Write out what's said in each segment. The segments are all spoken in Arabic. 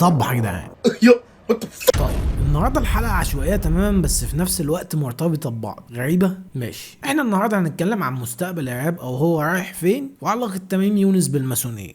صبح يا جدعان. طيب النهارده الحلقه عشوائيه تماما بس في نفس الوقت مرتبطه ببعض. غريبه؟ ماشي. احنا النهارده هنتكلم عن مستقبل الراب او هو رايح فين وعلاقه تميم يونس بالماسونيه.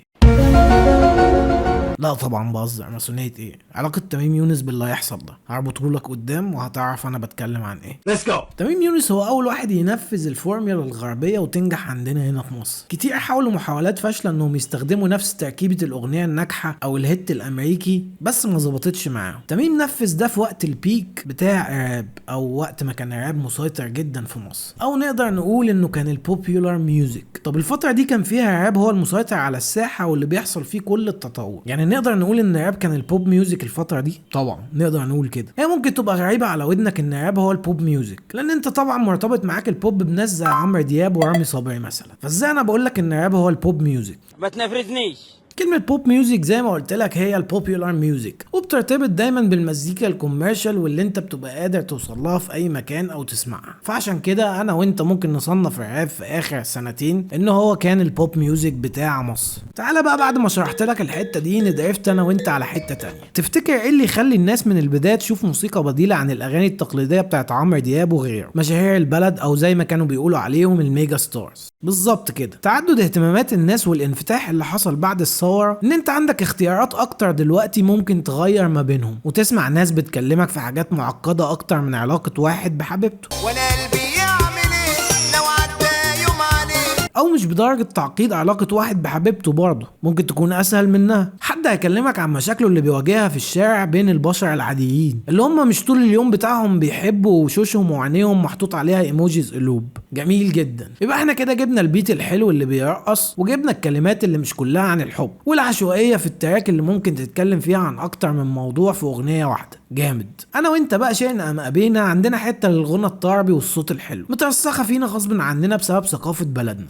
لا طبعا بهزر، ماسونيه ايه؟ علاقه تميم يونس باللي هيحصل ده هربطه لك قدام وهتعرف انا بتكلم عن ايه. ليتس جو. تميم يونس هو اول واحد ينفذ الفورميولا الغربيه وتنجح عندنا هنا في مصر. كتير حاولوا محاولات فاشله انهم يستخدموا نفس تركيبه الاغنيه الناجحه او الهيت الامريكي بس ما ظبطتش معاهم. تميم نفذ ده في وقت البيك بتاع الراب او وقت ما كان الراب مسيطر جدا في مصر، او نقدر نقول انه كان البوبيولار ميوزك. طب الفتره دي كان فيها الراب هو المسيطر على الساحه واللي بيحصل فيه كل التطور. يعني نقدر نقول ان الراب كان البوب ميوزك الفتره دي. طبعا نقدر نقول كده. هي ممكن تبقى غريبه على ودنك ان الراب هو البوب ميوزك لان انت طبعا مرتبط معاك البوب بناس زي عمرو دياب ورامي صبري مثلا، فازاي انا بقول لك ان الراب هو البوب ميوزك؟ ما تنفرزنيش. كلمة بوب ميوزك زي ما قلت لك هي البوبيولار ميوزك، وبترتبط دايما بالمزيكا الكوميرشال واللي انت بتبقى قادر توصل لها في اي مكان او تسمعها. فعشان كده انا وانت ممكن نصنف الراب في اخر سنتين ان هو كان البوب ميوزك بتاع مصر. تعالى بقى بعد ما شرحت لك الحتة دي ندعفت انا وانت على حتة تانية. تفتكر ايه اللي يخلي الناس من البداية تشوف موسيقى بديلة عن الاغاني التقليدية بتاعت عمرو دياب وغيره، مشاهير البلد او زي ما كانوا بيقولوا عليهم الميجا ستارز؟ بالظبط كده. تعدد اهتمامات الناس والانفتاح اللي حصل بعد الثورة ان انت عندك اختيارات اكتر دلوقتي ممكن تغير ما بينهم وتسمع ناس بتكلمك في حاجات معقدة اكتر من علاقة واحد بحبيبته. وانا قلبي يعمل ايه لو عدى يوم عليه، او مش بدرجة تعقيد علاقة واحد بحبيبته برضه، ممكن تكون اسهل منها. حد هيكلمك عن مشاكله اللي بيواجهها في الشارع بين البشر العاديين اللي هم مش طول اليوم بتاعهم بيحبوا وشوشهم وعينيهم محطوط عليها ايموجيز قلوب. جميل جدا. يبقى احنا كده جبنا البيت الحلو اللي بيرقص وجبنا الكلمات اللي مش كلها عن الحب والعشوائية في التراك اللي ممكن تتكلم فيها عن اكتر من موضوع في اغنية واحدة. جامد. انا وانت بقى شئنا ام ابينا عندنا حتة للغنى الطربي والصوت الحلو مترسخة فينا غصب عننا بسبب ثقافة بلدنا.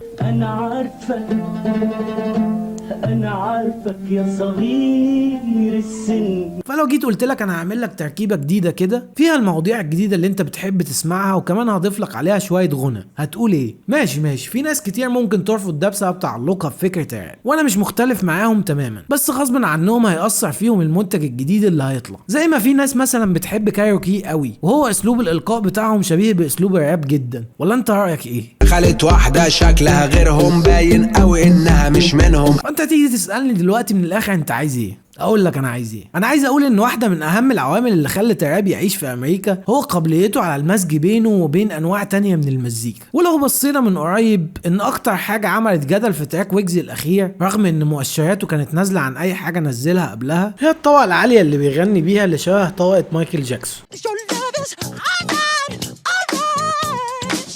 أنا عارفك يا صغير السن. فلو جيت قلت لك انا هعمل لك تركيبه جديده كده فيها المواضيع الجديده اللي انت بتحب تسمعها وكمان هضيف لك عليها شويه غنى، هتقول ايه؟ ماشي. في ناس كتير ممكن ترفض ده بسبب تعلقها بفكره الراب وانا مش مختلف معاهم تماما، بس غصب عنهم هيأثر فيهم المنتج الجديد اللي هيطلع. زي ما في ناس مثلا بتحب كايروكي قوي وهو اسلوب الالقاء بتاعهم شبيه باسلوب الراب جدا، ولا انت رايك ايه؟ خلت واحده شكلها غيرهم باين قوي انها مش منهم. فانت تيجي تسالني دلوقتي من الاخر انت عايز ايه؟ اقول لك انا عايز ايه. انا عايز اقول ان واحده من اهم العوامل اللي خلت الراب يعيش في امريكا هو قابليته على المزج بينه وبين انواع تانية من المزيكا. ولو بصينا من قريب ان اكتر حاجه عملت جدل في تراك ويجز الاخير رغم ان مؤشراته كانت نازله عن اي حاجه نزلها قبلها هي الطبقه العاليه اللي بيغني بيها اللي شبه طبقه مايكل جاكسون.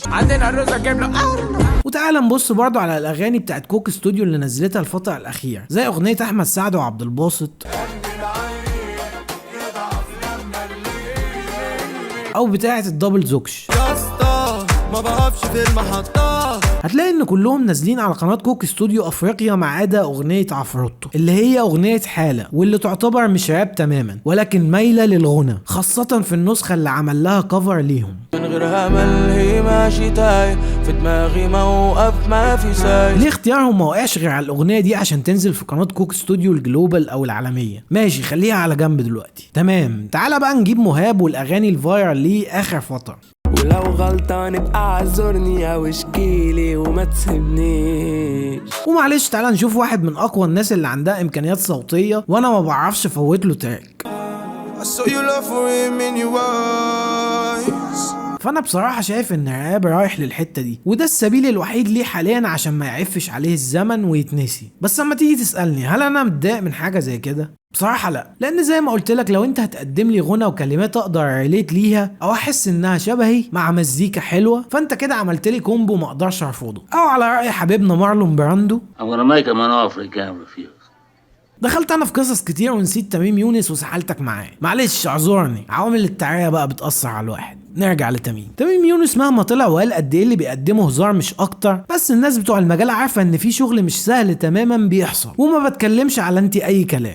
عندنا الرز جايب له. وتعالى نبص برضو على الاغاني بتاعت كوك استوديو اللي نزلتها الفتره الاخيره زي اغنيه احمد سعد وعبد الباسط او بتاعت الدبل زوكش. ما بقفش في المحطة. هتلاقي ان كلهم نازلين على قناة كوك استوديو افريقيا ما عدا اغنية عفروتو اللي هي اغنية حالة واللي تعتبر مش راب تماما ولكن مايلة للغنى، خاصة في النسخة اللي عمل لها كفر ليهم. من غير امل هي ماشي تايه في دماغي موقف ما في ساي. ليه اختيارهم ما وقعش غير على الاغنية دي عشان تنزل في قناة كوك استوديو الجلوبال او العالمية؟ ماشي خليها على جنب دلوقتي. تمام. تعالى بقى نجيب مهاب والاغاني الفايرال ليه اخر فترة. ولو غلطان ابقى اعذرني او اشكيلي وما تسيبنيش. ومعلش تعالى نشوف واحد من اقوى الناس اللي عندها امكانيات صوتية وانا ما بعرفش افوت له تراك. فانا بصراحة شايف ان الراب رايح للحتة دي وده السبيل الوحيد ليه حاليا عشان ما يعفش عليه الزمن ويتنسي. بس اما تيجي تسألني هل انا متضايق من حاجة زي كده؟ بصراحة لا، لان زي ما قلت لك لو انت هتقدم لي غنى وكلمات اقدر ريليت ليها او احس انها شبهي مع مزيكا حلوة فانت كده عملت لي كومبو ما اقدرش ارفضه. او على رأي حبيبنا مارلون براندو دخلت انا في قصص كتير ونسيت تميم يونس وسحلتك معاه، معلش اعذرني، عوامل التعرية بقى بتأثر على الواحد. نرجع لتميم يونس مهما طلع وقال قد ايه اللي بيقدمه هزار مش اكتر، بس الناس بتوع المجال عارفه ان في شغل مش سهل تماما بيحصل وما بتكلمش على انت اي كلام.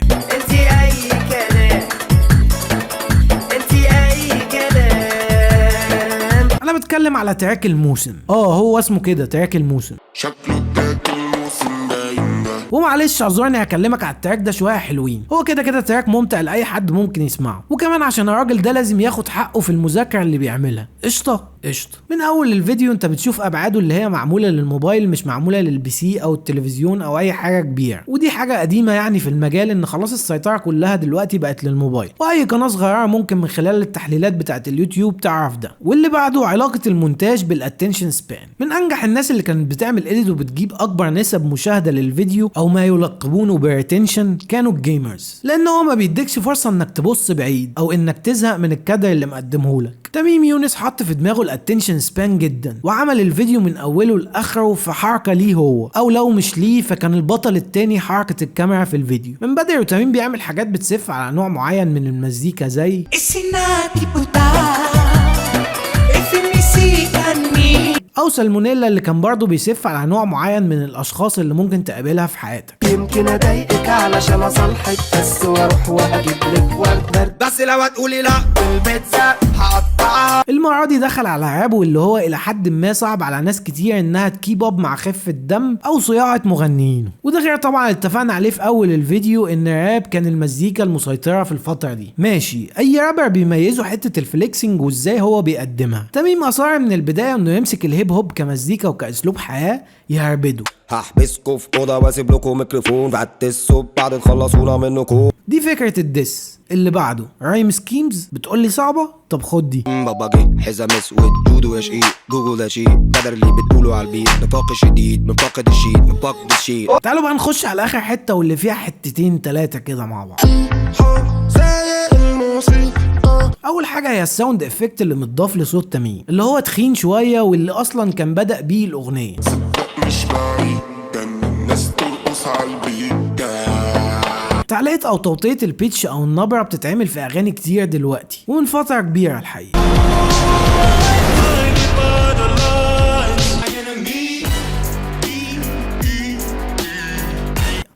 انا بتكلم على تراك الموسم. هو اسمه كده تراك الموسم. شكله تراك الموسم باين ده ومعلش اعذرني هكلمك على التراك ده شويه حلوين، هو كده كده تراك ممتع لاي حد ممكن يسمعه، وكمان عشان الراجل ده لازم ياخد حقه في المذاكره اللي بيعملها. قشطه قشطه. من اول الفيديو انت بتشوف ابعاده اللي هي معموله للموبايل مش معموله للبي سي او التلفزيون او اي حاجه كبيره، ودي حاجه قديمه يعني في المجال، ان خلاص السيطره كلها دلوقتي بقت للموبايل، واي قناه صغيره ممكن من خلال التحليلات بتاعت اليوتيوب تعرف ده. واللي بعده علاقه المونتاج بالاتنشن سبان. من انجح الناس اللي كانت بتعمل اديت وبتجيب اكبر نسب مشاهده للفيديو او ما يلقبونه بريتنشن كانوا الجيمرز، لان هو ما بيديكش فرصه انك تبص بعيد او انك تزهق من الكادر اللي مقدمهولك. تميم يونس حط في دماغه الاتنشن سبان جدا، وعمل الفيديو من اوله لاخره في حركه ليه هو، او لو مش ليه فكان البطل التاني حركه الكاميرا في الفيديو. من بدري وتميم بيعمل حاجات بتسف على نوع معين من المزيكا زي او سالمونيلا اللي كان برضه بيسف على نوع معين من الاشخاص اللي ممكن تقابلها في حياتك. يمكن اضايقك علشان اصالحك بس واروح واجيب لك ورد، بس لو هتقولي لا البيتزا هقطعها. المره دي دخل على راب، واللي هو الى حد ما صعب على ناس كتير انها تكيب اب مع خفه دم او صياعه مغنيين، وده غير طبعا اتفقنا عليه في اول الفيديو ان الراب كان المزيكا المسيطره في الفتره دي. ماشي، اي رابر بيميزه حته الفليكسنج وازاي هو بيقدمها. تميم اصر من البدايه انه يمسك الهيب هوب كمزيكا وكاسلوب حياه يهربده. هحبسكوا في اوضه واسيب لكم ميكروفون بعد الصوت بعد تخلصونا منكم. دي فكره الدس. اللي بعده رايم سكيمز. بتقولي صعبه؟ طب خد دي. بابا جه حزام اسود جودو يا شقيق جوجل ده شيء قدر اللي بتقولوا على البيت نفاق شديد من فاقد الشيء من فاقد الشيء. تعالوا بقى نخش على اخر حته واللي فيها حتتين تلاته كده مع بعض. اول حاجه هي الساوند افكت اللي متضاف لصوت تميم، اللي هو تخين شويه واللي اصلا كان بدأ بيه الاغنيه. مش بعيد كان الناس ترقص على البيت. تعليق او توطية البيتش او النبرة بتتعمل في اغاني كتير دلوقتي ومن فترة كبيرة الحقيقة.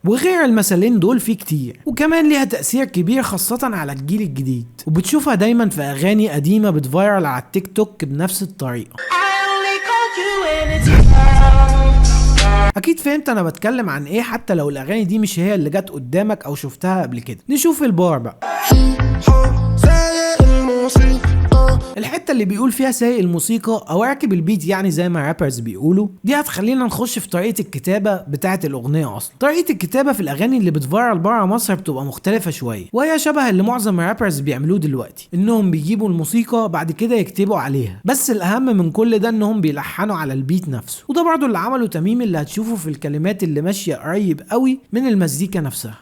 وغير المثالين دول في كتير، وكمان ليها تأثير كبير خاصة على الجيل الجديد، وبتشوفها دايما في اغاني قديمة بتفايرل على التيك توك بنفس الطريقة. اكيد فهمت انا بتكلم عن ايه، حتى لو الاغاني دي مش هي اللي جت قدامك او شفتها قبل كده. نشوف البار بقى. الحته اللي بيقول فيها سايق الموسيقى او راكب البيت يعني زي ما رابرز بيقولوا، دي هتخلينا نخش في طريقه الكتابه بتاعه الاغنيه. اصلا طريقه الكتابه في الاغاني اللي بتفايرل بره مصر بتبقى مختلفه شويه، وهي شبه اللي معظم الرابرز بيعملوه دلوقتي، انهم بيجيبوا الموسيقى بعد كده يكتبوا عليها، بس الاهم من كل ده انهم بيلحنوا على البيت نفسه. وده برضو اللي عمله تميم، اللي هتشوفه في الكلمات اللي ماشيه قريب قوي من المزيكا نفسها.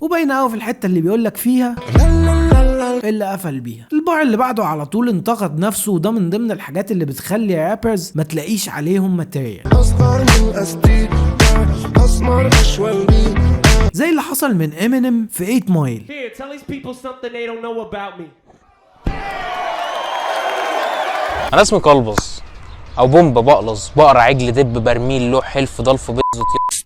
وباينه قوي في الحته اللي بيقولك فيها اللي قفل بيها. البار اللي بعده على طول انتقد نفسه، وده من ضمن الحاجات اللي بتخلي رابرز ما تلاقيش عليهم ماتيريال، زي اللي حصل من امينيم في 8 مايل. انا اسمي قلبص او بومب بقلص بقرا عجل دب برميل لوح حلف ضلف بيض.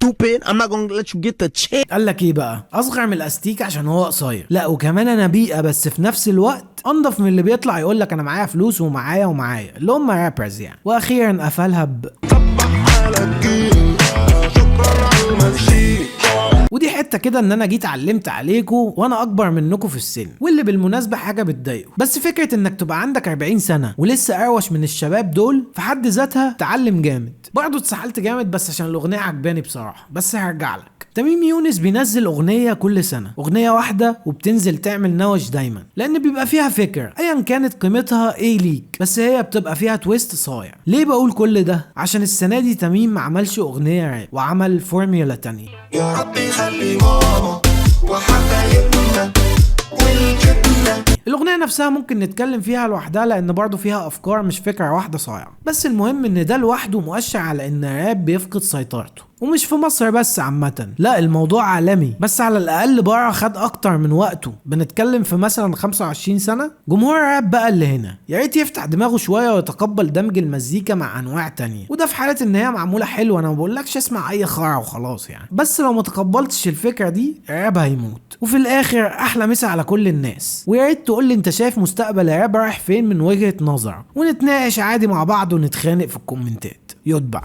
Stupid, I'm not gonna let you get the chance. قال لك ايه بقى؟ اصغر من الاستيك عشان هو قصير، لا وكمان انا بيئه، بس في نفس الوقت انضف من اللي بيطلع يقول لك انا معايا فلوس ومعايا اللي هم رابرز يعني. واخيرا قفلها ودي حته كده ان انا جيت علمت عليكم وانا اكبر منكم في السن، واللي بالمناسبه حاجه بتضايقه، بس فكره انك تبقى عندك 40 سنه ولسه اروش من الشباب دول في حد ذاتها تعلم جامد. برضه اتسحلت جامد بس عشان الاغنيه عجباني بصراحه، بس هرجع لك. تميم يونس بينزل اغنيه كل سنه، اغنيه واحده وبتنزل تعمل نوش دايما، لان بيبقى فيها فكره ايا كانت قيمتها ايه ليك، بس هي بتبقى فيها تويست صايع. ليه بقول كل ده؟ عشان السنه دي تميم ما عملش اغنيه راب وعمل فورميولا تانية. يا ربي خلي ماما وحبايبنا والجبنة. الاغنيه نفسها ممكن نتكلم فيها لوحدها، لان برضو فيها افكار مش فكره واحده صايعه، بس المهم ان ده لوحده مؤشر على ان الراب بيفقد سيطرته، ومش في مصر بس عامه، لا الموضوع عالمي، بس على الاقل بره خد اكتر من وقته. بنتكلم في مثلا 25 سنه. جمهور الراب بقى اللي هنا يا ريت يفتح دماغه شويه ويتقبل دمج المزيكا مع انواع تانية، وده في حاله ان هي معموله حلوه. انا ما بقولكش اسمع اي خرا وخلاص يعني، بس لو ما تقبلتش الفكره دي الراب هيموت. وفي الاخر احلى مسا على كل الناس، ويا ريت تقول لي انت شايف مستقبل الراب رايح فين من وجهه نظرك، ونتناقش عادي مع بعض ونتخانق في الكومنتات. يتبع